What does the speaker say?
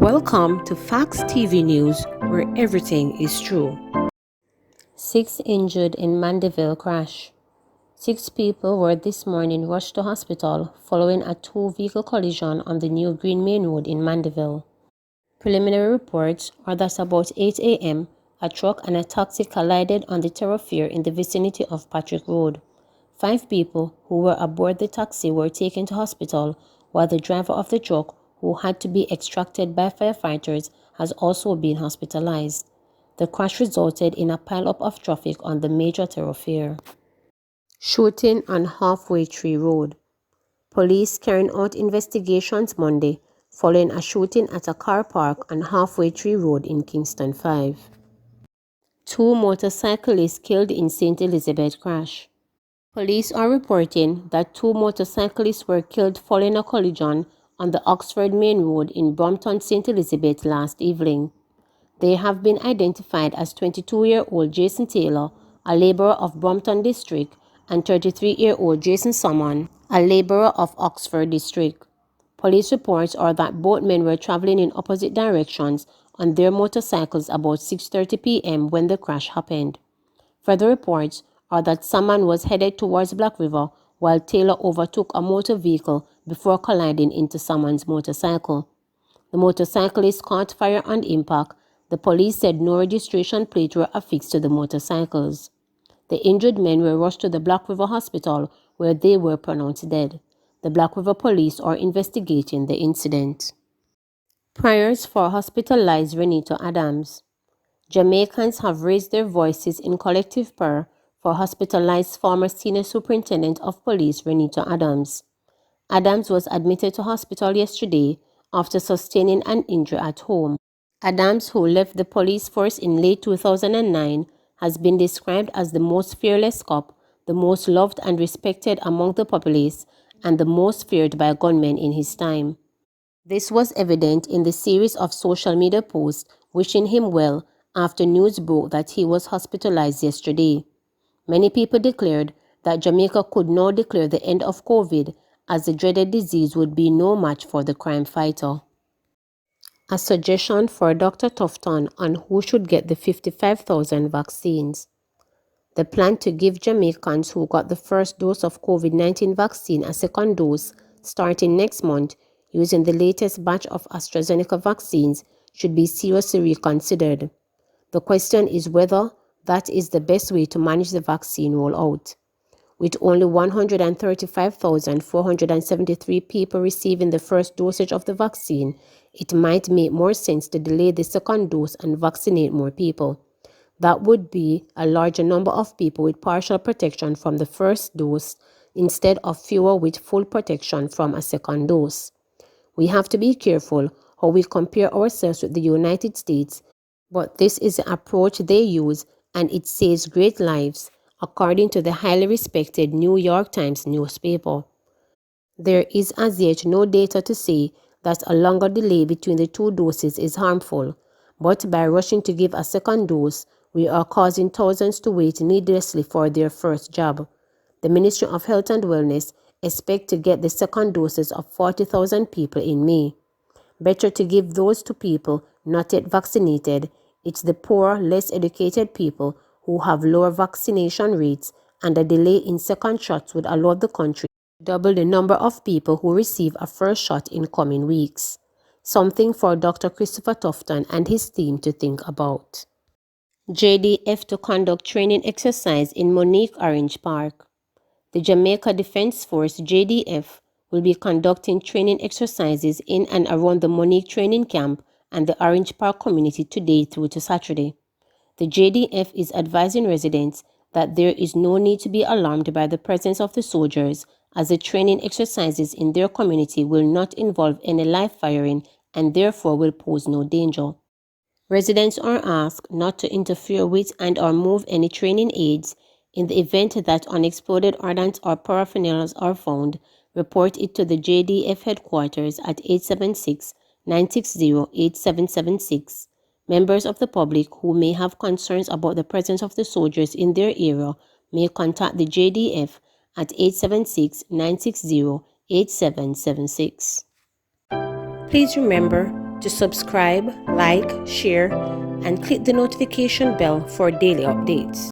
Welcome to Facts TV News, where everything is true. 6 injured in Mandeville crash. 6 people were this morning rushed to hospital following a two-vehicle collision on the New Green Main Road in Mandeville. Preliminary reports are that about 8 a.m., a truck and a taxi collided on the thoroughfare in the vicinity of Patrick Road. 5 people who were aboard the taxi were taken to hospital, while the driver of the truck, who had to be extracted by firefighters, has also been hospitalized. The crash resulted in a pileup of traffic on the major thoroughfare. Shooting on Halfway Tree Road. Police carrying out investigations Monday following a shooting at a car park on Halfway Tree Road in Kingston 5. 2 motorcyclists killed in St. Elizabeth crash. Police are reporting that 2 motorcyclists were killed following a collision on the Oxford Main Road in Brompton, St. Elizabeth last evening. They have been identified as 22-year-old Jason Taylor, a laborer of Brompton District, and 33-year-old Jason Summon, a laborer of Oxford District. Police reports are that both men were traveling in opposite directions on their motorcycles about 6:30 p.m. when the crash happened. Further reports are that Summon was headed towards Black River while Taylor overtook a motor vehicle before colliding into Summon's motorcycle. The motorcyclist caught fire on impact. The police said no registration plates were affixed to the motorcycles. The injured men were rushed to the Black River Hospital, where they were pronounced dead. The Black River police are investigating the incident. Prayers for hospitalized Reneto Adams. Jamaicans have raised their voices in collective prayer for hospitalized former Senior Superintendent of Police Reneto Adams. Adams was admitted to hospital yesterday after sustaining an injury at home. Adams, who left the police force in late 2009, has been described as the most fearless cop, the most loved and respected among the populace, and the most feared by gunmen in his time. This was evident in the series of social media posts wishing him well after news broke that he was hospitalized yesterday. Many people declared that Jamaica could now declare the end of COVID, as the dreaded disease would be no match for the crime fighter. A suggestion for Dr. Tufton on who should get the 55,000 vaccines. The plan to give Jamaicans who got the first dose of COVID-19 vaccine a second dose starting next month using the latest batch of AstraZeneca vaccines should be seriously reconsidered. The question is whether that is the best way to manage the vaccine rollout. With only 135,473 people receiving the first dosage of the vaccine, it might make more sense to delay the second dose and vaccinate more people. That would be a larger number of people with partial protection from the first dose instead of fewer with full protection from a second dose. We have to be careful how we compare ourselves with the United States, but this is the approach they use and it saves great lives, according to the highly respected New York Times newspaper. There is as yet no data to say that a longer delay between the 2 doses is harmful, but by rushing to give a second dose, we are causing thousands to wait needlessly for their first jab. The Ministry of Health and Wellness expects to get the second doses of 40,000 people in May. Better to give those to people not yet vaccinated. It's the poor, less educated people who have lower vaccination rates, and a delay in second shots would allow the country to double the number of people who receive a first shot in coming weeks. Something for Dr. Christopher Tufton and his team to think about. JDF to conduct training exercise in Monique Orange Park. The Jamaica Defense Force JDF will be conducting training exercises in and around the Monique Training Camp and the Orange Park community today through to Saturday. The JDF is advising residents that there is no need to be alarmed by the presence of the soldiers, as the training exercises in their community will not involve any live firing and therefore will pose no danger. Residents are asked not to interfere with and or move any training aids. In the event that unexploded ordnance or paraphernalia are found, report it to the JDF headquarters at 876-960-8776. Members of the public who may have concerns about the presence of the soldiers in their area may contact the JDF at 876-960-8776. Please remember to subscribe, like, share, and click the notification bell for daily updates.